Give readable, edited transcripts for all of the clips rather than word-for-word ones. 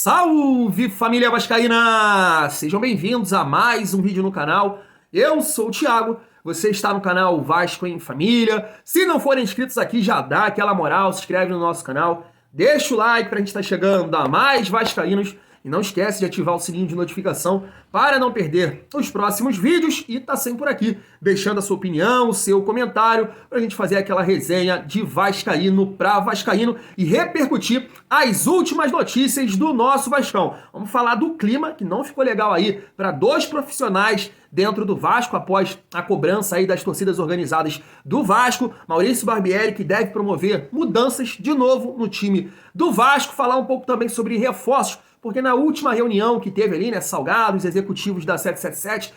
Salve, família vascaína! Sejam bem-vindos a mais um vídeo no canal. Eu sou o Thiago, você está no canal Vasco em Família. Se não forem inscritos aqui, já dá aquela moral, se inscreve no nosso canal, deixa o like para a gente estar chegando a mais vascaínos. E não esquece de ativar o sininho de notificação para não perder os próximos vídeos e tá sempre por aqui, deixando a sua opinião, o seu comentário, para a gente fazer aquela resenha de vascaíno para vascaíno e repercutir as últimas notícias do nosso Vascão. Vamos falar do clima, que não ficou legal aí, para dois profissionais dentro do Vasco, após a cobrança aí das torcidas organizadas do Vasco. Maurício Barbieri, que deve promover mudanças de novo no time do Vasco. Falar um pouco também sobre reforços, porque na última reunião que teve ali, né, Salgado, os executivos da 777,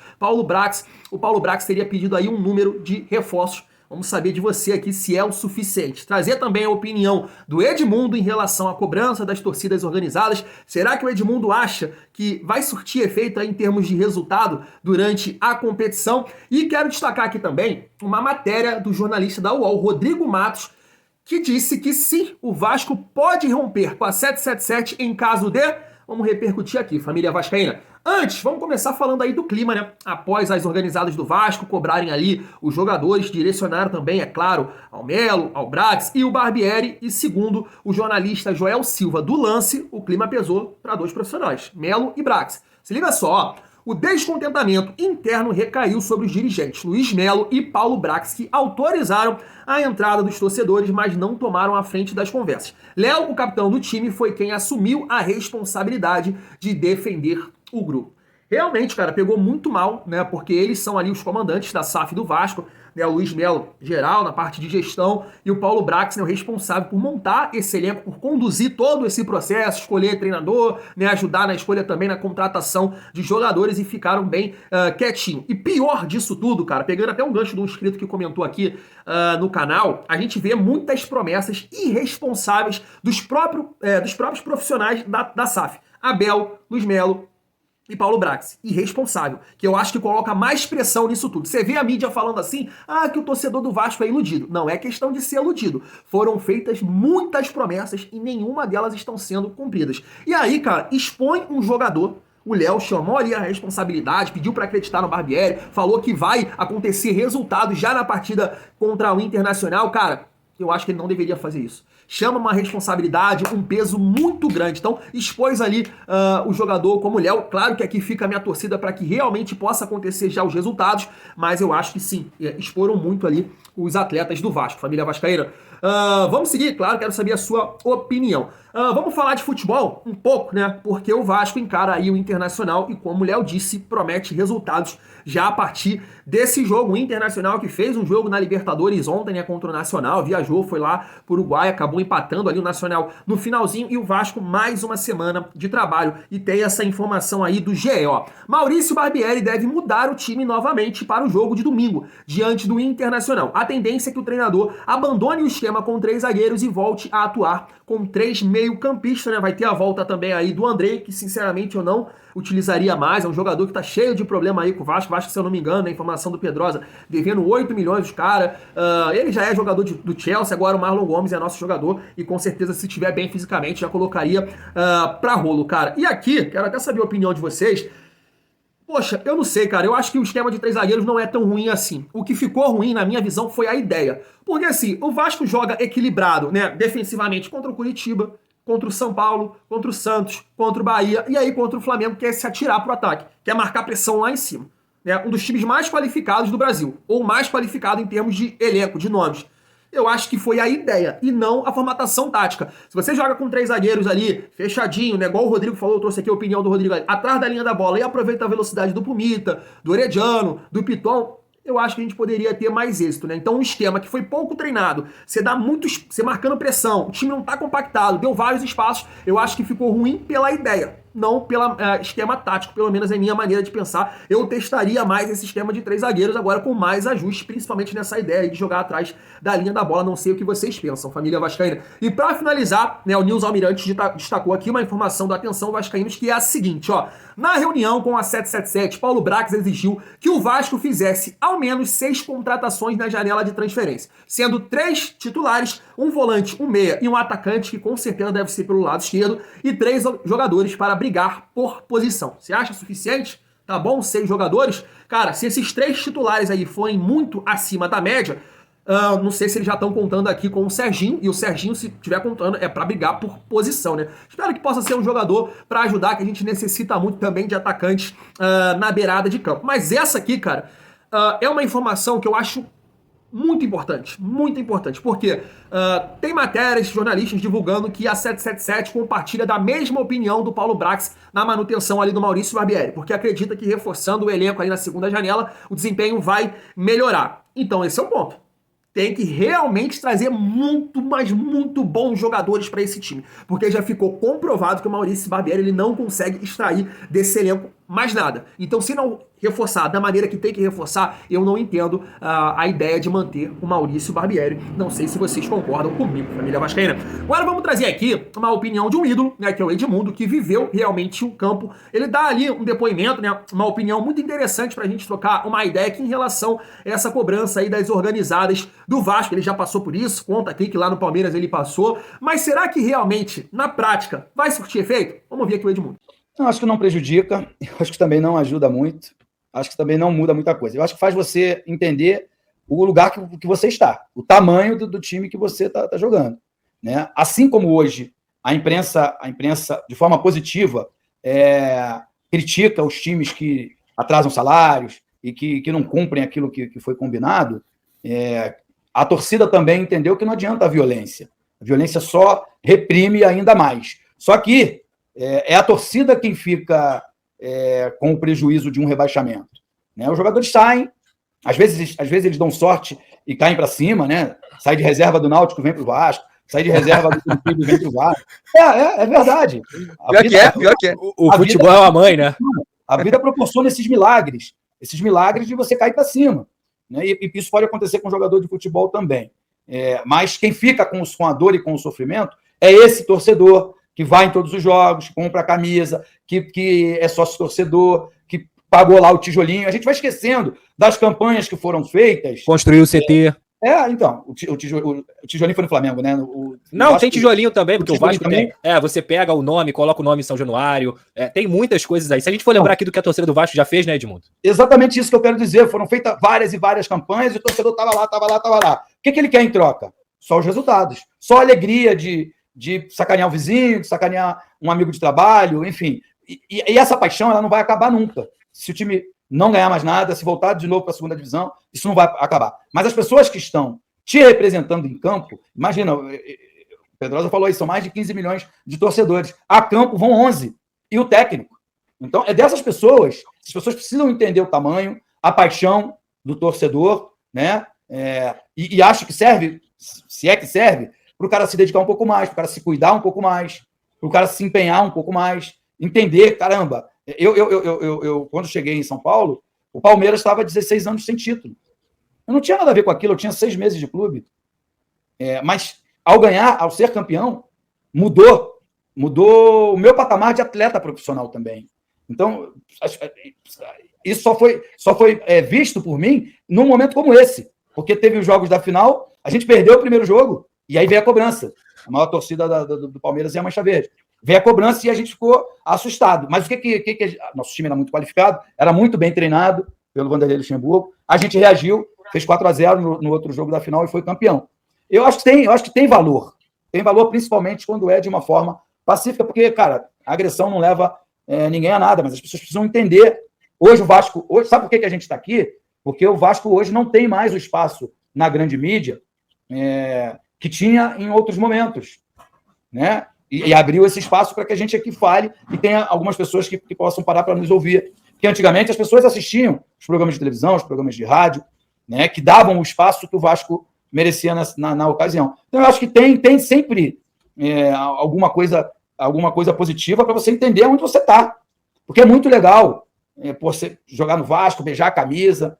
o Paulo Brax teria pedido aí um número de reforços. Vamos saber de você aqui se é o suficiente. Trazer também a opinião do Edmundo em relação à cobrança das torcidas organizadas. Será que o Edmundo acha que vai surtir efeito em termos de resultado durante a competição? E quero destacar aqui também uma matéria do jornalista da UOL, Rodrigo Matos, que disse que sim, o Vasco pode romper com a 777 em caso de... Vamos repercutir aqui, família vascaína. Antes, vamos começar falando aí do clima, né? Após as organizadas do Vasco cobrarem ali, os jogadores direcionaram também, é claro, ao Melo, ao Brax e o Barbieri. E segundo o jornalista Joel Silva do Lance, o clima pesou para dois profissionais, Melo e Brax. Se liga só, ó. O descontentamento interno recaiu sobre os dirigentes Luiz Melo e Paulo Brax, que autorizaram a entrada dos torcedores, mas não tomaram a frente das conversas. Léo, o capitão do time, foi quem assumiu a responsabilidade de defender o grupo. Realmente, cara, pegou muito mal, né? Porque eles são ali os comandantes da SAF do Vasco, né? O Luiz Melo, geral, na parte de gestão, e o Paulo Brax, né, o responsável por montar esse elenco, por conduzir todo esse processo, escolher treinador, né? Ajudar na escolha também na contratação de jogadores, e ficaram bem quietinhos. E pior disso tudo, cara, pegando até um gancho de um inscrito que comentou aqui no canal, a gente vê muitas promessas irresponsáveis dos próprios profissionais da SAF. Abel, Luiz Melo e Paulo Brax, irresponsável, que eu acho que coloca mais pressão nisso tudo. Você vê a mídia falando assim, que o torcedor do Vasco é iludido. Não é questão de ser iludido. Foram feitas muitas promessas e nenhuma delas estão sendo cumpridas. E aí, cara, expõe um jogador. O Léo chamou ali a responsabilidade, pediu para acreditar no Barbieri, falou que vai acontecer resultados já na partida contra o Internacional. Cara, eu acho que ele não deveria fazer isso. Chama uma responsabilidade, um peso muito grande. Então, expôs ali o jogador como o Léo. Claro que aqui fica a minha torcida para que realmente possa acontecer já os resultados, mas eu acho que sim, exporam muito ali os atletas do Vasco, família vascaína. Vamos seguir, claro, quero saber a sua opinião. Vamos falar de futebol um pouco, né? Porque o Vasco encara aí o Internacional e, como o Léo disse, promete resultados já a partir desse jogo. O Internacional, que fez um jogo na Libertadores ontem, né, contra o Nacional, viajou, foi lá para o Uruguai, acabou empatando ali o Nacional no finalzinho, e o Vasco mais uma semana de trabalho. E tem essa informação aí do GE, ó. Maurício Barbieri deve mudar o time novamente para o jogo de domingo, diante do Internacional. A tendência é que o treinador abandone o esquema com 3 zagueiros e volte a atuar com 3 meio-campistas, né? Vai ter a volta também aí do Andrei, que sinceramente eu não utilizaria mais. É um jogador que tá cheio de problema aí com o Vasco. Vasco, se eu não me engano, a informação do Pedrosa, devendo 8 milhões os caras. Ele já é jogador do Chelsea, agora o Marlon Gomes é nosso jogador e com certeza, se estiver bem fisicamente, já colocaria pra rolo, cara. E aqui, quero até saber a opinião de vocês. Poxa, eu não sei, cara. Eu acho que o esquema de 3 zagueiros não é tão ruim assim. O que ficou ruim, na minha visão, foi a ideia. Porque assim, o Vasco joga equilibrado, né, defensivamente contra o Curitiba, contra o São Paulo, contra o Santos, contra o Bahia, e aí contra o Flamengo, que é se atirar pro ataque, que é marcar pressão lá em cima. Né? Um dos times mais qualificados do Brasil, ou mais qualificado em termos de elenco, de nomes. Eu acho que foi a ideia e não a formatação tática. Se você joga com 3 zagueiros ali, fechadinho, né, igual o Rodrigo falou, eu trouxe aqui a opinião do Rodrigo, atrás da linha da bola, e aproveita a velocidade do Pumita, do Orediano, do Piton, eu acho que a gente poderia ter mais êxito, né? Então um esquema que foi pouco treinado, você marcando pressão, o time não tá compactado, deu vários espaços, eu acho que ficou ruim pela ideia. não pelo esquema tático, pelo menos é minha maneira de pensar. Eu testaria mais esse esquema de 3 zagueiros agora com mais ajustes, principalmente nessa ideia de jogar atrás da linha da bola. Não sei o que vocês pensam, família vascaína. E para finalizar, né, o Nils Almirante destacou aqui uma informação da Atenção Vascaínos, que é a seguinte, ó. Na reunião com a 777, Paulo Brax exigiu que o Vasco fizesse ao menos 6 contratações na janela de transferência, sendo 3 titulares, um volante, um meia e um atacante, que com certeza deve ser pelo lado esquerdo, e 3 jogadores para brigar por posição. Você acha suficiente? Tá bom? 6 jogadores? Cara, se esses 3 titulares aí forem muito acima da média, não sei se eles já estão contando aqui com o Serginho, e o Serginho, se estiver contando, é para brigar por posição, né? Espero que possa ser um jogador para ajudar, que a gente necessita muito também de atacantes na beirada de campo. Mas essa aqui, cara, é uma informação que eu acho muito importante, porque tem matérias, jornalistas divulgando que a 777 compartilha da mesma opinião do Paulo Brax na manutenção ali do Maurício Barbieri, porque acredita que reforçando o elenco ali na segunda janela, o desempenho vai melhorar. Então esse é o ponto. Tem que realmente trazer muito, mas muito bons jogadores para esse time, porque já ficou comprovado que o Maurício Barbieri ele não consegue extrair desse elenco mais nada. Então, se não reforçar da maneira que tem que reforçar, eu não entendo a ideia de manter o Maurício Barbieri. Não sei se vocês concordam comigo, família vascaína. Agora vamos trazer aqui uma opinião de um ídolo, né, que é o Edmundo, que viveu realmente o campo. Ele dá ali um depoimento, né, uma opinião muito interessante pra gente trocar uma ideia aqui em relação a essa cobrança aí das organizadas do Vasco. Ele já passou por isso, conta aqui que lá no Palmeiras ele passou. Mas será que realmente, na prática, vai surtir efeito? Vamos ver aqui o Edmundo. Eu acho que não prejudica, eu acho que também não ajuda muito, acho que também não muda muita coisa. Eu acho que faz você entender o lugar que você está, o tamanho do time que você está jogando, né? Assim como hoje a imprensa de forma positiva, critica os times que atrasam salários e que não cumprem aquilo que foi combinado, a torcida também entendeu que não adianta a violência. A violência só reprime ainda mais. Só que é a torcida quem fica com o prejuízo de um rebaixamento, né? Os jogadores saem, às vezes eles dão sorte e caem para cima, né? Sai de reserva do Náutico, vem para o Vasco, sai de reserva do Curitiba e vem para o Vasco. É verdade. Pior que é. O futebol é uma mãe, né? A vida proporciona esses milagres de você cair para cima, né? E isso pode acontecer com jogador de futebol também. Mas quem fica com a dor e com o sofrimento é esse torcedor que vai em todos os jogos, que compra a camisa, que é sócio-torcedor, que pagou lá o tijolinho. A gente vai esquecendo das campanhas que foram feitas. Construiu o CT. Então, o tijolinho foi no Flamengo, né? Não, tem tijolinho também, porque o Vasco também tem. Você pega o nome, coloca o nome em São Januário. Tem muitas coisas aí. Se a gente for lembrar aqui do que a torcida do Vasco já fez, né, Edmundo? Exatamente isso que eu quero dizer. Foram feitas várias e várias campanhas e o torcedor estava lá. O que ele quer em troca? Só os resultados. Só a alegria de sacanear o vizinho, de sacanear um amigo de trabalho, enfim. E essa paixão ela não vai acabar nunca. Se o time não ganhar mais nada, se voltar de novo para a segunda divisão, isso não vai acabar. Mas as pessoas que estão te representando em campo, imagina, o Pedrosa falou aí, são mais de 15 milhões de torcedores. A campo vão 11. E o técnico. Então, é dessas pessoas. As pessoas precisam entender o tamanho, a paixão do torcedor, né? E acho que serve, se é que serve, para o cara se dedicar um pouco mais, para o cara se cuidar um pouco mais, para o cara se empenhar um pouco mais, entender, caramba. Eu quando cheguei em São Paulo, o Palmeiras estava 16 anos sem título. Eu não tinha nada a ver com aquilo, eu tinha 6 meses de clube. Mas ao ganhar, ao ser campeão, mudou o meu patamar de atleta profissional também. Então, isso só foi visto por mim num momento como esse, porque teve os jogos da final, a gente perdeu o primeiro jogo, e aí veio a cobrança. A maior torcida do Palmeiras é a Mancha Verde. Veio a cobrança e a gente ficou assustado. Mas o que nosso time era muito qualificado, era muito bem treinado pelo Vanderlei Luxemburgo. A gente reagiu, fez 4-0 no outro jogo da final e foi campeão. Eu acho que tem valor. Tem valor principalmente quando é de uma forma pacífica, porque, cara, a agressão não leva ninguém a nada, mas as pessoas precisam entender. Hoje o Vasco... sabe por que a gente está aqui? Porque o Vasco hoje não tem mais o espaço na grande mídia que tinha em outros momentos, né? E abriu esse espaço para que a gente aqui fale e tenha algumas pessoas que possam parar para nos ouvir. Porque antigamente as pessoas assistiam os programas de televisão, os programas de rádio, né, que davam o espaço que o Vasco merecia na ocasião. Então eu acho que tem sempre alguma coisa alguma coisa positiva para você entender onde você está. Porque é muito legal você jogar no Vasco, beijar a camisa,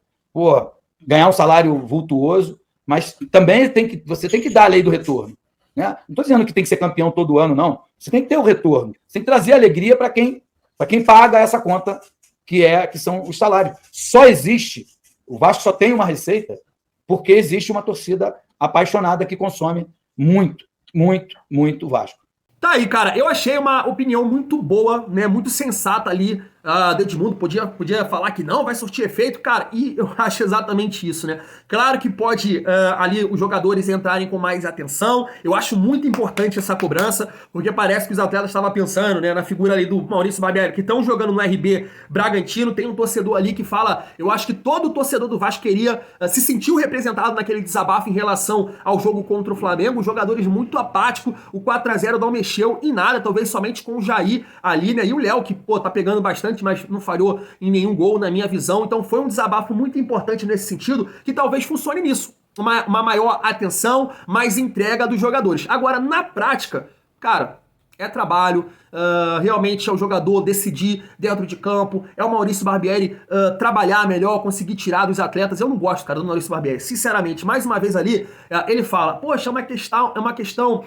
ganhar um salário vultuoso, mas também você tem que dar a lei do retorno. Né? Não estou dizendo que tem que ser campeão todo ano, não. Você tem que ter o retorno. Você tem que trazer alegria para quem paga essa conta que são os salários. O Vasco só tem uma receita porque existe uma torcida apaixonada que consome muito, muito, muito Vasco. Tá aí, cara, eu achei uma opinião muito boa, né, muito sensata ali, do Edmundo, podia falar que não, vai surtir efeito, cara, e eu acho exatamente isso, né, claro que pode ali os jogadores entrarem com mais atenção, eu acho muito importante essa cobrança, porque parece que os atletas estavam pensando, né, na figura ali do Maurício Barbieri, que estão jogando no RB Bragantino, tem um torcedor ali que fala, eu acho que todo torcedor do Vasco queria se sentiu representado naquele desabafo em relação ao jogo contra o Flamengo, os jogadores muito apáticos, o 4-0 não mexeu em nada, talvez somente com o Jair ali, né, e o Léo, que, tá pegando bastante, mas não falhou em nenhum gol, na minha visão, então foi um desabafo muito importante nesse sentido, que talvez funcione nisso, uma maior atenção, mais entrega dos jogadores. Agora, na prática, cara, é trabalho, realmente é o jogador decidir dentro de campo, é o Maurício Barbieri trabalhar melhor, conseguir tirar dos atletas. Eu não gosto, cara, do Maurício Barbieri, sinceramente. Mais uma vez ali, ele fala, poxa, é uma questão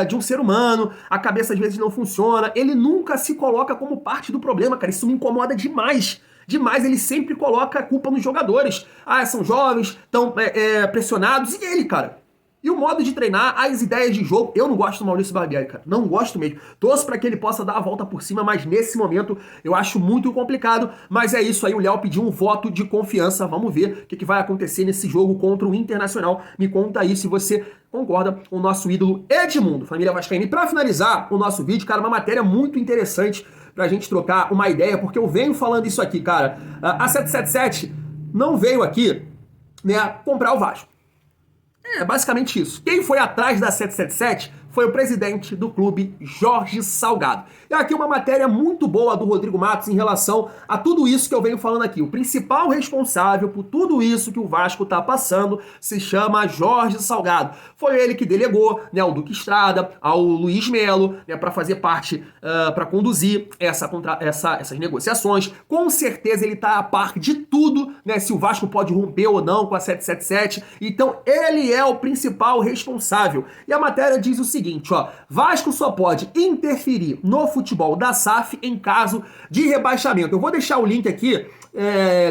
de um ser humano, a cabeça às vezes não funciona. Ele nunca se coloca como parte do problema, cara, isso me incomoda demais. Demais, ele sempre coloca a culpa nos jogadores. São jovens, estão pressionados, e ele, cara? E o modo de treinar, as ideias de jogo, eu não gosto do Maurício Barbieri, cara. Não gosto mesmo. Torço para que ele possa dar a volta por cima, mas nesse momento eu acho muito complicado. Mas é isso aí, o Léo pediu um voto de confiança. Vamos ver o que vai acontecer nesse jogo contra o Internacional. Me conta aí se você concorda com o nosso ídolo Edmundo, família vascaína. E para finalizar o nosso vídeo, cara, uma matéria muito interessante pra gente trocar uma ideia, porque eu venho falando isso aqui, cara. A 777 não veio aqui, né, comprar o Vasco. É basicamente isso. Quem foi atrás da 777 foi o presidente do clube, Jorge Salgado. E aqui uma matéria muito boa do Rodrigo Matos em relação a tudo isso que eu venho falando aqui. O principal responsável por tudo isso que o Vasco está passando se chama Jorge Salgado. Foi ele que delegou, né, ao Duque Estrada, ao Luiz Melo, né, para fazer parte, para conduzir essas negociações. Com certeza ele está a par de tudo, né, se o Vasco pode romper ou não com a 777. Então ele é o principal responsável. E a matéria diz o seguinte, Vasco só pode interferir no futebol da SAF em caso de rebaixamento. Eu vou deixar o link aqui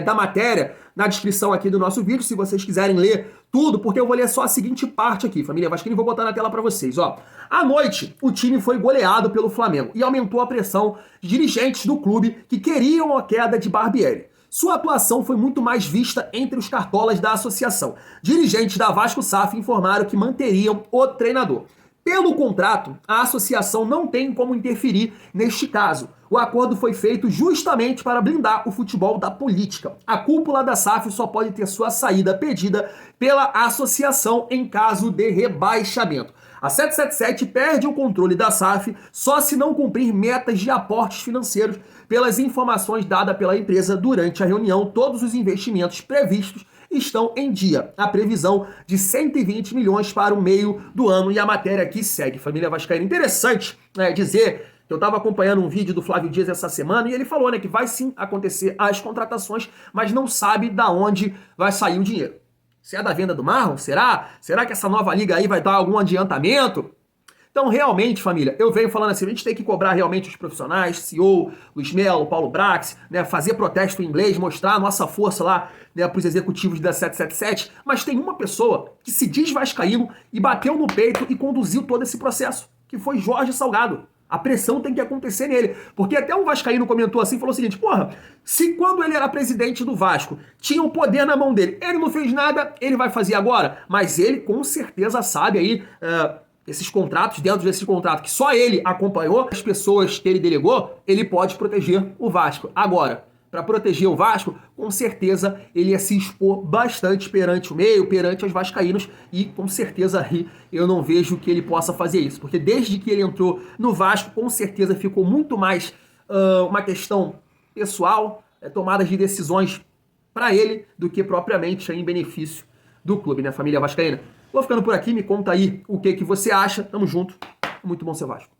da matéria na descrição aqui do nosso vídeo, se vocês quiserem ler tudo, porque eu vou ler só a seguinte parte aqui, família vascaína, e vou botar na tela para vocês, À noite, o time foi goleado pelo Flamengo e aumentou a pressão de dirigentes do clube que queriam a queda de Barbieri. Sua atuação foi muito mais vista entre os cartolas da associação. Dirigentes da Vasco SAF informaram que manteriam o treinador. Pelo contrato, a associação não tem como interferir neste caso. O acordo foi feito justamente para blindar o futebol da política. A cúpula da SAF só pode ter sua saída pedida pela associação em caso de rebaixamento. A 777 perde o controle da SAF só se não cumprir metas de aportes financeiros. Pelas informações dadas pela empresa durante a reunião, todos os investimentos previstos estão em dia. A previsão de 120 milhões para o meio do ano, e a matéria aqui segue. Família vascaína, interessante dizer que eu estava acompanhando um vídeo do Flávio Dias essa semana e ele falou, né, que vai sim acontecer as contratações, mas não sabe da onde vai sair o dinheiro. Se é da venda do Marlon? Será? Será que essa nova liga aí vai dar algum adiantamento? Então, realmente, família, eu venho falando assim, a gente tem que cobrar realmente os profissionais, CEO, Luiz Melo, Paulo Brax, né, fazer protesto em inglês, mostrar a nossa força lá, né, para os executivos da 777, mas tem uma pessoa que se diz vascaíno e bateu no peito e conduziu todo esse processo, que foi Jorge Salgado. A pressão tem que acontecer nele, porque até um vascaíno comentou assim, falou o seguinte, se quando ele era presidente do Vasco, tinha o poder na mão dele, ele não fez nada, ele vai fazer agora? Mas ele com certeza sabe aí... esses contratos, dentro desse contrato que só ele acompanhou, as pessoas que ele delegou, ele pode proteger o Vasco. Agora, para proteger o Vasco, com certeza ele ia se expor bastante perante o meio, perante os vascaínos, e com certeza aí eu não vejo que ele possa fazer isso, porque desde que ele entrou no Vasco, com certeza ficou muito mais uma questão pessoal, tomadas de decisões para ele, do que propriamente em benefício do clube, né, família vascaína? Vou ficando por aqui, me conta aí o que você acha. Tamo junto, muito bom ser Vasco.